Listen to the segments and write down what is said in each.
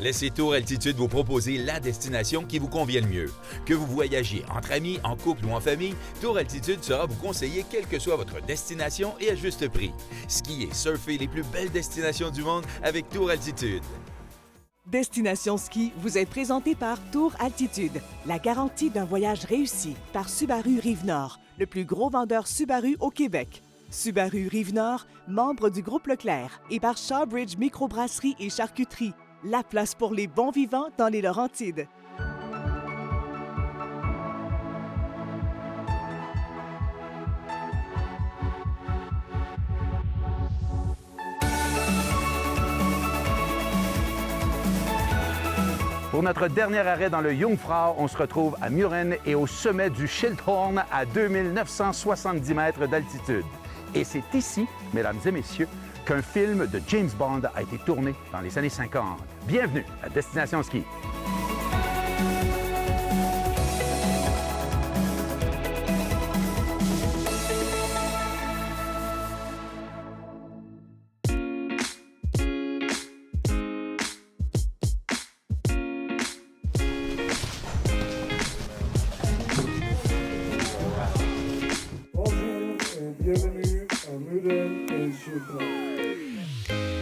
Laissez Tour Altitude vous proposer la destination qui vous convient le mieux. Que vous voyagiez entre amis, en couple ou en famille, Tour Altitude sera vous conseiller quelle que soit votre destination et à juste prix. Skier, surfer les plus belles destinations du monde avec Tour Altitude. Destination Ski vous est présenté par Tour Altitude, la garantie d'un voyage réussi par Subaru Rive-Nord, le plus gros vendeur Subaru au Québec. Subaru Rive-Nord, membre du groupe Leclerc, et par Shawbridge Microbrasserie et Charcuterie, la place pour les bons vivants dans les Laurentides. Pour notre dernier arrêt dans le Jungfrau, on se retrouve à Muren et au sommet du Schildhorn à 2970 mètres d'altitude. Et c'est ici, mesdames et messieurs, qu'un film de James Bond a été tourné dans les années 50. Bienvenue à Destination Ski. Bonjour et bienvenue à Muren et Schildhorn.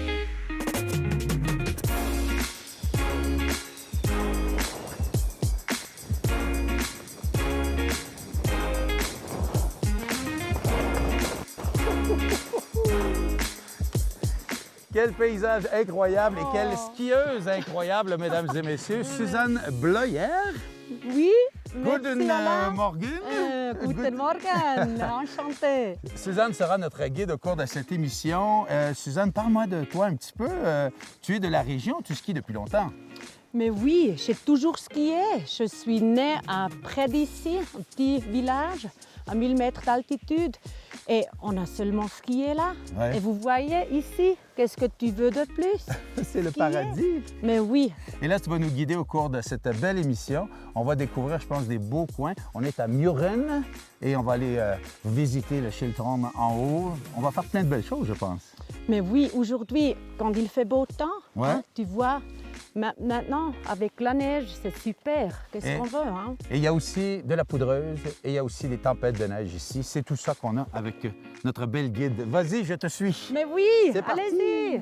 Quel paysage incroyable et quelle skieuse incroyable, mesdames et messieurs. Suzanne Bloyer. Oui, Guten merci Alain. Morgen. Guten Morgen, enchantée. Suzanne sera notre guide au cours de cette émission. Suzanne, parle-moi de toi un petit peu. Tu es de la région, tu skis depuis longtemps. Mais oui, j'ai toujours skié. Je suis née près d'ici, un petit village à 1000 mètres d'altitude. Et on a seulement skié là. Ouais. Et vous voyez ici, qu'est-ce que tu veux de plus? C'est le Skier. paradis. Mais oui, Et là, tu vas nous guider au cours de cette belle émission. On va découvrir, je pense, des beaux coins. On est à Muren et on va aller visiter le Schildhorn en haut. On va faire plein de belles choses, je pense. mais oui, aujourd'hui, quand il fait beau temps, Ouais. tu vois, maintenant, avec la neige, c'est super. Qu'est-ce Et- qu'on veut, hein? Et il y a aussi de la poudreuse et il y a aussi des tempêtes de neige ici. C'est tout ça qu'on a avec notre belle guide. Vas-y, je te suis. Mais oui, C'est parti. allez-y!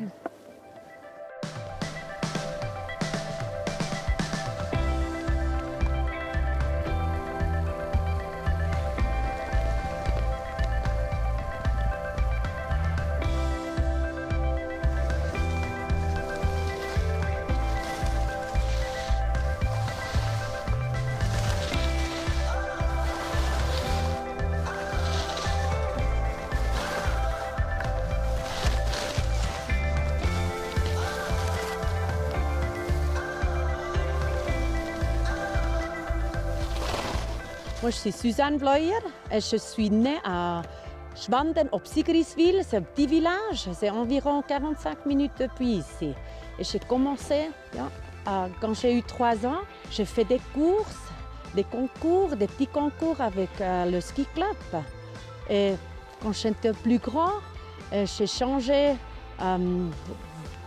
Moi, je suis Suzanne Bloyer et je suis née à Schwanden, au Sigriswil. C'est un petit village, c'est environ 45 minutes depuis ici. Et j'ai commencé, quand j'ai eu 3 ans, j'ai fait des courses, des concours, des petits concours avec le ski club. Et quand j'étais plus grand, j'ai changé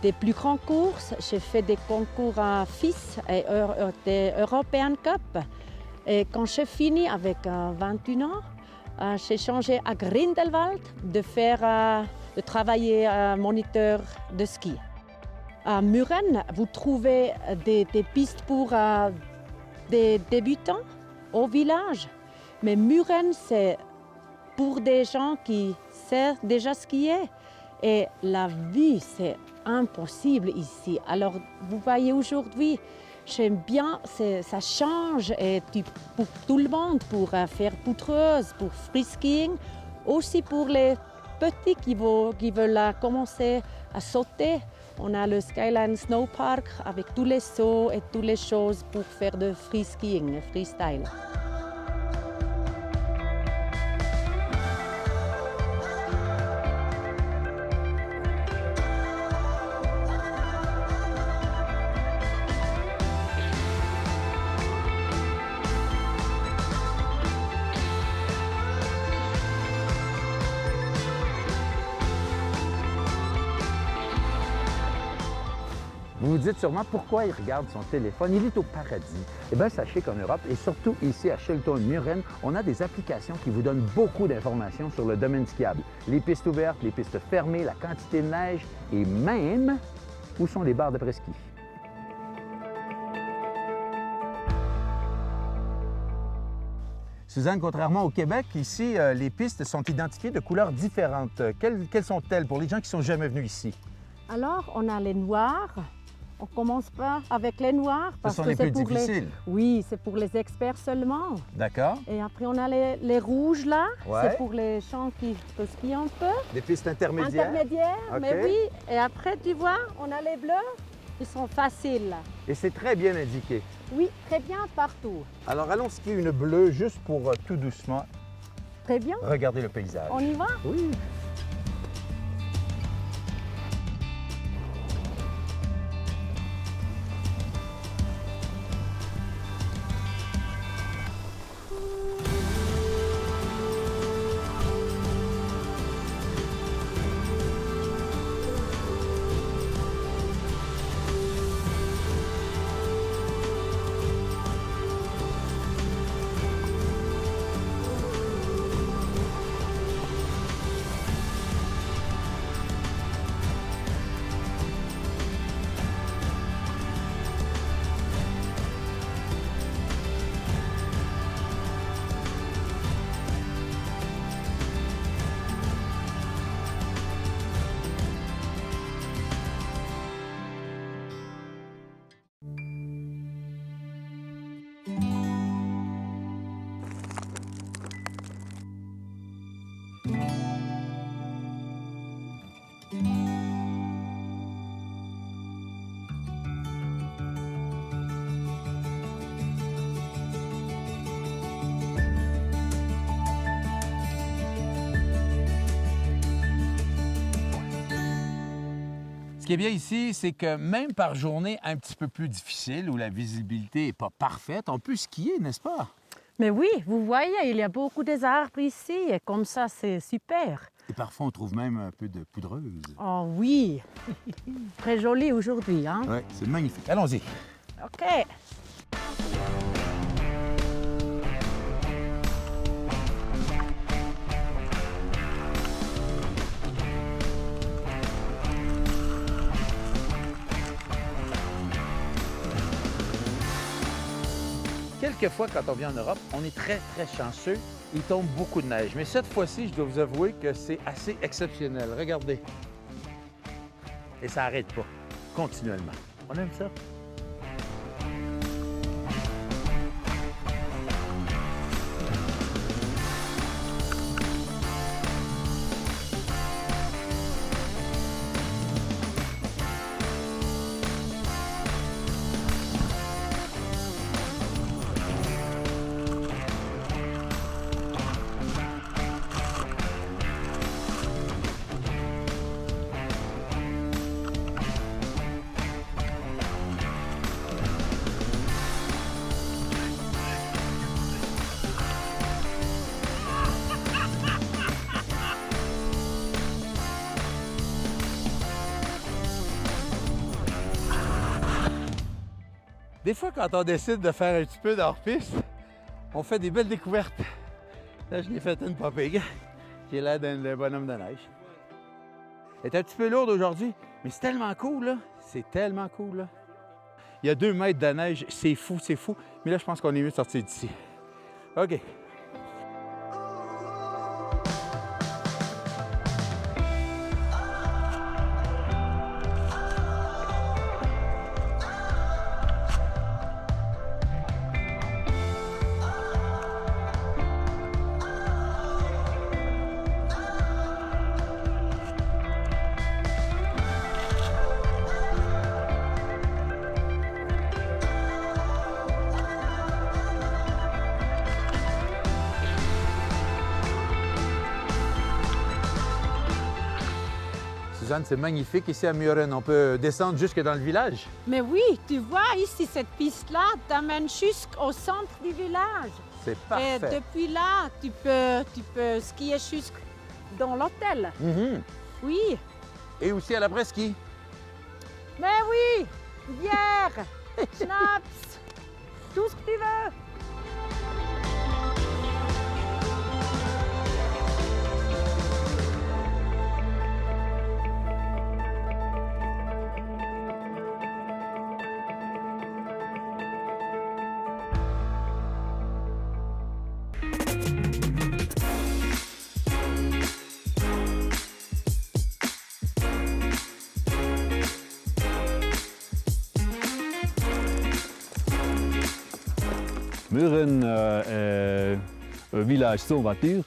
des plus grandes courses. J'ai fait des concours à FIS et des European Cup. Et quand j'ai fini avec 21 ans, j'ai changé à Grindelwald de travailler moniteur de ski. À Muren, vous trouvez des pistes pour des débutants au village. Mais Muren, c'est pour des gens qui savent déjà skier. Et la vue, c'est impossible ici. Alors, vous voyez aujourd'hui, j'aime bien, ça change et pour tout le monde, pour faire poudreuse, pour free skiing, aussi pour les petits qui veulent commencer à sauter. On a le Skyline Snow Park avec tous les sauts et toutes les choses pour faire de free skiing, freestyle. vous vous dites sûrement pourquoi il regarde son téléphone. Il est au paradis. Eh bien, sachez qu'en Europe, et surtout ici à Chiltern-Muren, on a des applications qui vous donnent beaucoup d'informations sur le domaine skiable. Les pistes ouvertes, les pistes fermées, la quantité de neige et même où sont les barres d'après-ski. Suzanne, contrairement au Québec, ici, les pistes sont identifiées de couleurs différentes. Quelles sont-elles pour les gens qui ne sont jamais venus ici? Alors, on a les noirs. On commence pas avec les noirs Ce sont les plus difficiles. Oui, c'est pour les experts seulement. D'accord. Et après, on a les rouges là. Ouais. C'est pour les gens qui peuvent skier un peu. Des pistes intermédiaires? Intermédiaires, OK. mais oui. Et après, tu vois, on a les bleus. Ils sont faciles. Et c'est très bien indiqué. Oui, très bien partout. Alors, allons skier une bleue juste pour tout doucement Très bien. regarder le paysage. On y va? Oui. Ce qui est bien ici, c'est que même par journée un petit peu plus difficile, où la visibilité n'est pas parfaite, on peut skier, n'est-ce pas? Mais oui, vous voyez, il y a beaucoup d'arbres ici. Et comme ça, c'est super. Et parfois, on trouve même un peu de poudreuse. Oh oui. Très joli aujourd'hui, hein? Oui, c'est magnifique. Allons-y. OK. Quelquefois, quand on vient en Europe, on est très, très chanceux. Il tombe beaucoup de neige. Mais cette fois-ci, je dois vous avouer que c'est assez exceptionnel. Regardez. Et ça n'arrête pas, continuellement. On aime ça. Des fois, quand on décide de faire un petit peu d'hors-piste, on fait des belles découvertes. Là, je l'ai fait une pas pire. J'ai l'air d'un bonhomme de neige. Elle est un petit peu lourde aujourd'hui, mais c'est tellement cool, là. C'est tellement cool, là. Il y a 2 mètres de neige, c'est fou, c'est fou. Mais là, je pense qu'on est mieux de sortir d'ici. OK. Suzanne, c'est magnifique ici à Muren. On peut descendre jusque dans le village. Mais oui, tu vois, ici, cette piste-là t'amène jusqu'au centre du village. C'est Et parfait. depuis là, tu peux skier jusque dans l'hôtel. Mhm. Oui, Et aussi à l'après-ski. mais oui, bière, schnapps, tout ce que tu veux. Mürren est un village sans voiture.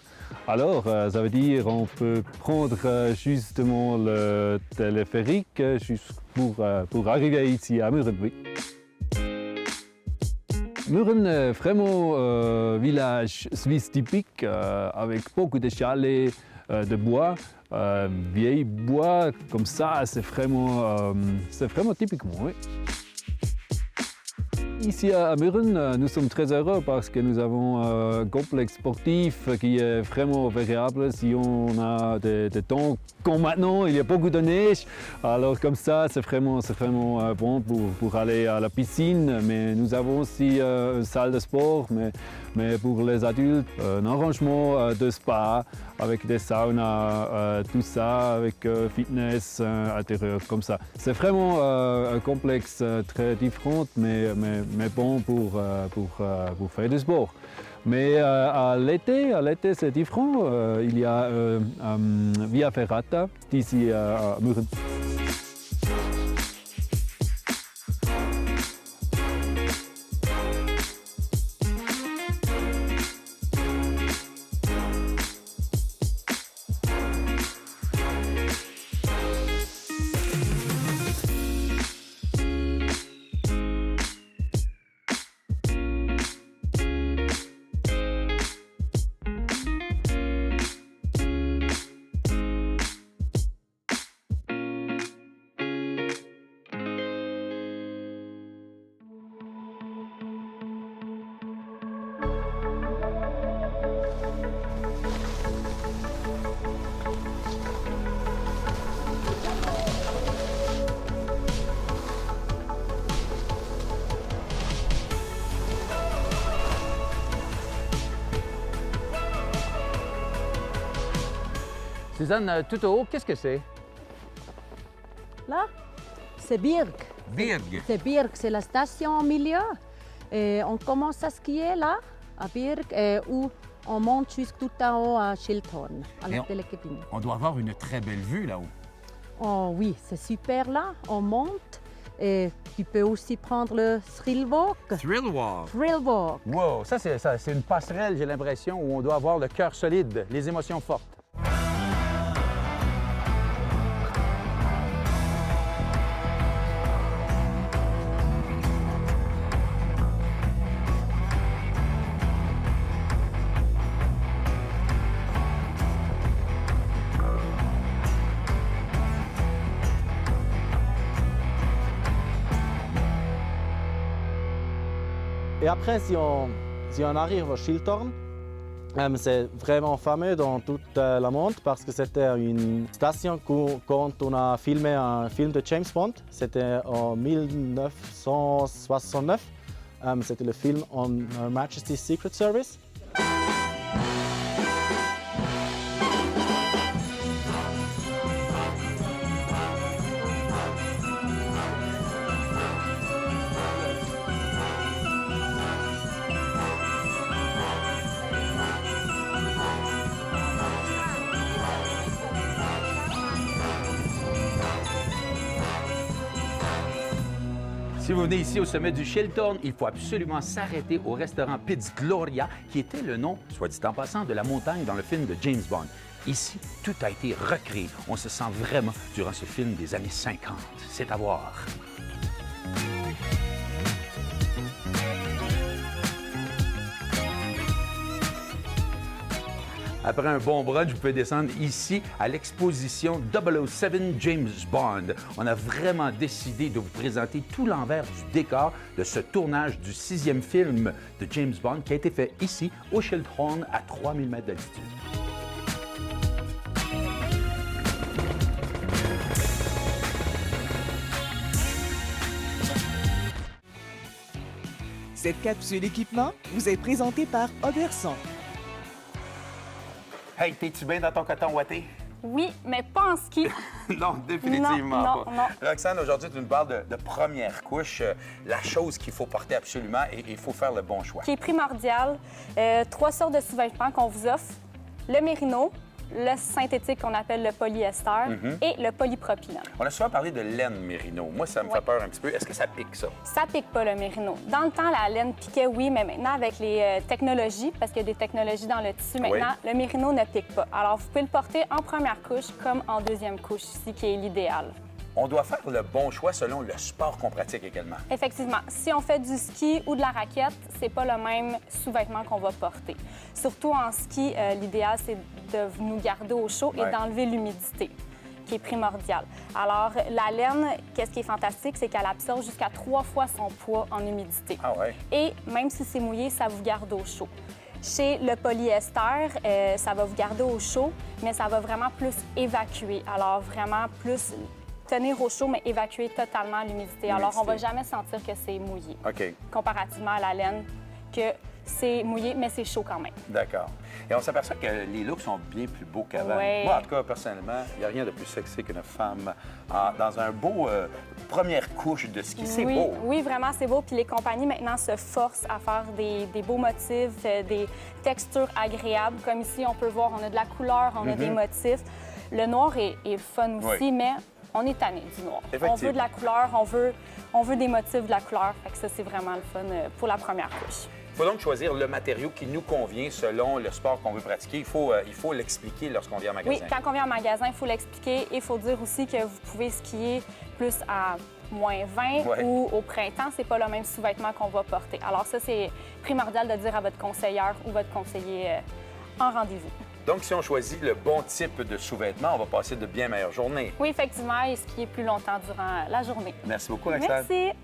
Alors, ça veut dire qu'on peut prendre justement le téléphérique juste pour arriver ici à Mürren. Oui. Mürren est vraiment un village suisse typique avec beaucoup de chalets de bois. Vieil bois comme ça, c'est vraiment typiquement. Oui. Ici à Mürren, nous sommes très heureux parce que nous avons un complexe sportif qui est vraiment variable. Si on a des temps comme maintenant, il y a beaucoup de neige. Alors comme ça, c'est vraiment bon pour aller à la piscine. Mais nous avons aussi une salle de sport, mais pour les adultes, un arrangement de spa avec des saunas, tout ça, avec fitness intérieur comme ça. C'est vraiment un complexe très différent, mais bon pour faire du sport. Mais à l'été, c'est différent. Il y a Via Ferrata ici à Mürren. Suzanne, tout au haut, qu'est-ce que c'est? Là, c'est Birk. Birk. C'est Birk, c'est la station au milieu. Et on commence à skier là, à Birk, où on monte jusqu'à tout en haut à Schildhorn, à la télécabine. On doit avoir une très belle vue là-haut. Oh oui, c'est super là, on monte. Et tu peux aussi prendre le Thrillwalk. Thrillwalk. Thrillwalk. Wow, ça c'est une passerelle, j'ai l'impression, où on doit avoir le cœur solide, les émotions fortes. Et après, si on arrive au Schildhorn, c'est vraiment fameux dans tout le monde parce que c'était une station quand on a filmé un film de James Bond. C'était en 1969. C'était le film On Her Majesty's Secret Service. Si vous venez ici au sommet du Schildhorn, il faut absolument s'arrêter au restaurant Piz Gloria, qui était le nom, soit dit en passant, de la montagne dans le film de James Bond. Ici, tout a été recréé. On se sent vraiment durant ce film des années 50. C'est à voir. Après un bon brunch, vous pouvez descendre ici à l'exposition 007 James Bond. On a vraiment décidé de vous présenter tout l'envers du décor de ce tournage du 6e film de James Bond qui a été fait ici au Schildhorn à 3000 mètres d'altitude. Cette capsule équipement vous est présentée par Oberson. Hey, t'es-tu bien dans ton coton ouaté? Oui, mais pas en ski. Non, définitivement Non, pas. non. Roxane, aujourd'hui, tu nous parles de première couche, la chose qu'il faut porter absolument et il faut faire le bon choix. Qui est primordial. 3 sortes de sous-vêtements qu'on vous offre. Le mérino, le synthétique qu'on appelle le polyester et le polypropylène. On a souvent parlé de laine mérino. Moi, ça me fait peur un petit peu. Est-ce que ça pique, ça? Ça pique pas le mérino. Dans le temps, la laine piquait, oui, mais maintenant, avec les technologies, parce qu'il y a des technologies dans le tissu maintenant, le mérino ne pique pas. Alors, vous pouvez le porter en première couche comme en deuxième couche ici, qui est l'idéal. On doit faire le bon choix selon le sport qu'on pratique également. Effectivement. Si on fait du ski ou de la raquette, c'est pas le même sous-vêtement qu'on va porter. Surtout en ski, l'idéal, c'est de nous garder au chaud et d'enlever l'humidité, qui est primordial. Alors, la laine, qu'est-ce qui est fantastique, c'est qu'elle absorbe jusqu'à 3 fois son poids en humidité. Ah ouais? Et même si c'est mouillé, ça vous garde au chaud. Chez le polyester, ça va vous garder au chaud, mais ça va vraiment plus évacuer. Alors, vraiment plus tenir au chaud, mais évacuer totalement l'humidité. Alors, on ne va jamais sentir que c'est mouillé. OK. Comparativement à la laine, que c'est mouillé, mais c'est chaud quand même. D'accord. Et on s'aperçoit que les looks sont bien plus beaux qu'avant. Ouais. Moi, en tout cas, personnellement, il n'y a rien de plus sexy qu'une femme dans un beau première couche de ski. C'est beau. Oui, vraiment, c'est beau. Puis les compagnies, maintenant, se forcent à faire des beaux motifs, des textures agréables. Comme ici, on peut voir, on a de la couleur, on a des motifs. Le noir est fun aussi, mais on est tanné du noir. On veut de la couleur, on veut des motifs de la couleur. Fait que ça, c'est vraiment le fun pour la première couche. Il faut donc choisir le matériau qui nous convient selon le sport qu'on veut pratiquer. Il faut l'expliquer lorsqu'on vient en magasin. Oui, quand on vient en magasin, il faut l'expliquer. Et il faut dire aussi que vous pouvez skier plus à moins 20 ou au printemps, c'est pas le même sous-vêtement qu'on va porter. Alors ça, c'est primordial de dire à votre conseillère ou votre conseiller en rendez-vous. Donc, si on choisit le bon type de sous-vêtements, on va passer de bien meilleures journées. Oui, effectivement, et skier plus longtemps durant la journée. Merci beaucoup, Roxane. Merci.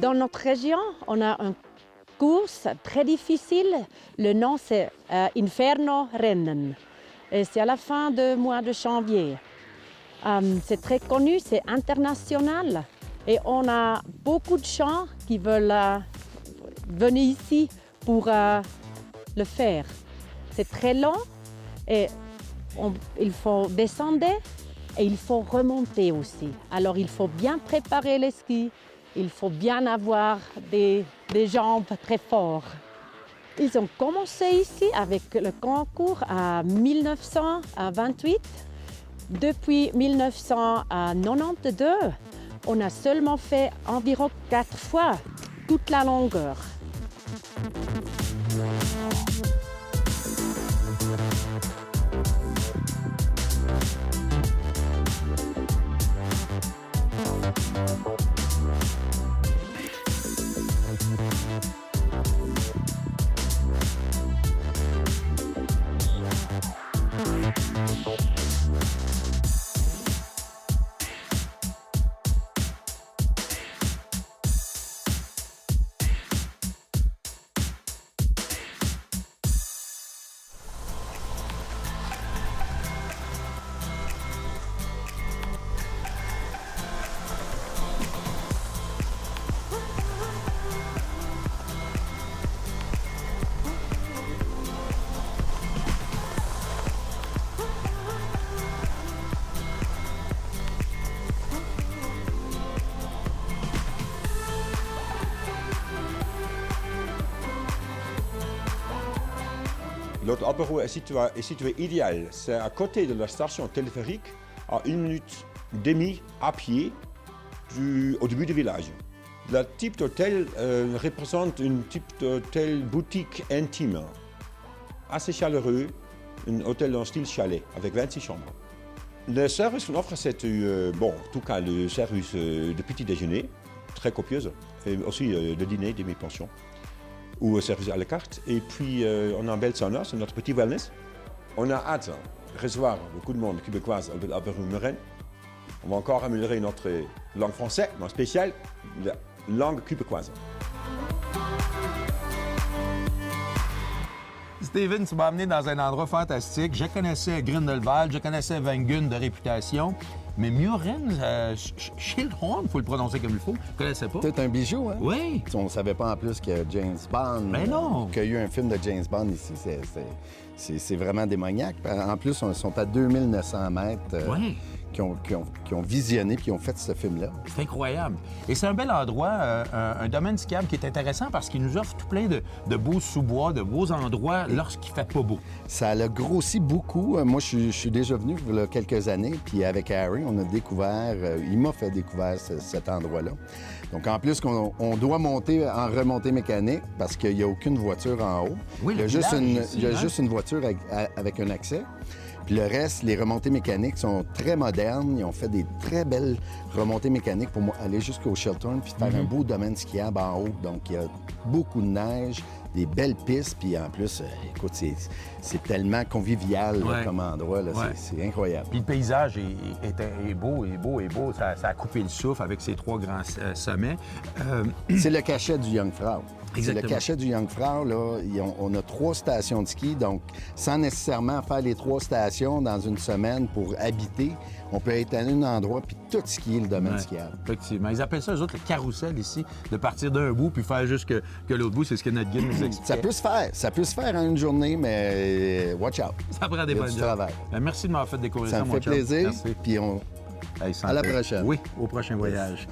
Dans notre région, on a une course très difficile. Le nom, c'est Inferno Rennen. Et c'est à la fin du mois de janvier. C'est très connu, c'est international. Et on a beaucoup de gens qui veulent venir ici pour le faire. C'est très long et il faut descendre et il faut remonter aussi. Alors il faut bien préparer les skis. Il faut bien avoir des jambes très fortes. Ils ont commencé ici avec le concours en 1928. Depuis 1992, on a seulement fait environ 4 fois toute la longueur. Notre apéro est situé idéal. C'est à côté de la station téléphérique, à 1 minute et demie à pied au début du village. Le type d'hôtel représente une type d'hôtel boutique intime, assez chaleureux, un hôtel en style chalet avec 26 chambres. Le service qu'on offre, c'est en tout cas le service de petit déjeuner, très copieuse, et aussi de dîner, demi-pension, ou service à la carte. Et puis on a un bel sauna, c'est notre petit wellness. On a hâte de recevoir beaucoup de monde québécoise à l'apéro Murène. On va encore améliorer notre langue française, mais en spécial la langue québécoise. Steven, tu m'as amené dans un endroit fantastique. Je connaissais Grindelwald, je connaissais Van Gun de réputation, mais Murène, Schildhorn, il faut le prononcer comme il faut, je ne connaissais pas. C'est un bijou, hein? Oui. On ne savait pas en plus que James Bond... Mais non! Qu'il y a eu un film de James Bond ici, c'est vraiment démoniaque. En plus, ils sont à 2900 mètres. Oui. Qui ont visionné puis qui ont fait ce film-là. C'est incroyable. Et c'est un bel endroit, un domaine skiable qui est intéressant parce qu'il nous offre tout plein de beaux sous-bois, de beaux endroits lorsqu'il fait pas beau. Ça l'a grossi beaucoup. Moi, je suis déjà venu il y a quelques années, puis avec Harry, on a découvert, il m'a fait découvrir cet endroit-là. Donc, en plus, on doit monter en remontée mécanique parce qu'il n'y a aucune voiture en haut. Oui, il y a juste une voiture avec un accès. Puis le reste, les remontées mécaniques sont très modernes. Ils ont fait des très belles remontées mécaniques pour aller jusqu'au Chiltern puis faire un beau domaine skiable en haut. Donc, il y a beaucoup de neige, des belles pistes. Puis en plus, écoute, c'est tellement convivial là, comme endroit. Là, c'est incroyable. Puis le paysage est beau. Ça a coupé le souffle avec ces 3 grands sommets. C'est le cachet du Jungfrau. C'est le cachet du Jungfrau. Là, on a 3 stations de ski, donc sans nécessairement faire les 3 stations dans une semaine pour habiter, on peut être à un endroit puis tout skier le domaine skiable. Effectivement. Ils appellent ça, eux autres, le carrousel ici, de partir d'un bout puis faire juste que l'autre bout. C'est ce que notre guide nous explique. Ça peut se faire en une journée, mais watch out. Ça prend des bonnes travail. Merci de m'avoir fait découvrir ça, mon chum. Ça me fait plaisir. Merci. Puis à la prochaine. Oui, au prochain voyage.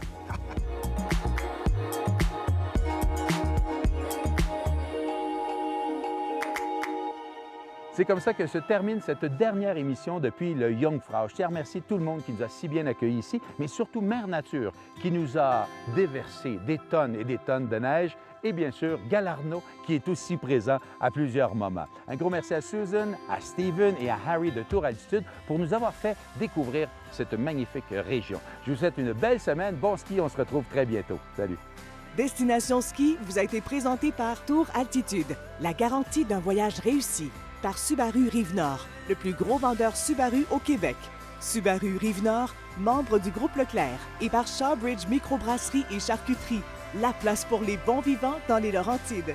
C'est comme ça que se termine cette dernière émission depuis le Jungfrau. Je tiens à remercier tout le monde qui nous a si bien accueillis ici, mais surtout Mère Nature qui nous a déversé des tonnes et des tonnes de neige et bien sûr Galarno qui est aussi présent à plusieurs moments. Un gros merci à Susan, à Steven et à Harry de Tour Altitude pour nous avoir fait découvrir cette magnifique région. Je vous souhaite une belle semaine, bon ski, on se retrouve très bientôt. Salut! Destination Ski vous a été présenté par Tour Altitude, la garantie d'un voyage réussi. Par Subaru Rive-Nord, le plus gros vendeur Subaru au Québec. Subaru Rive-Nord, membre du groupe Leclerc. Et par Shawbridge Microbrasserie et Charcuterie, la place pour les bons vivants dans les Laurentides.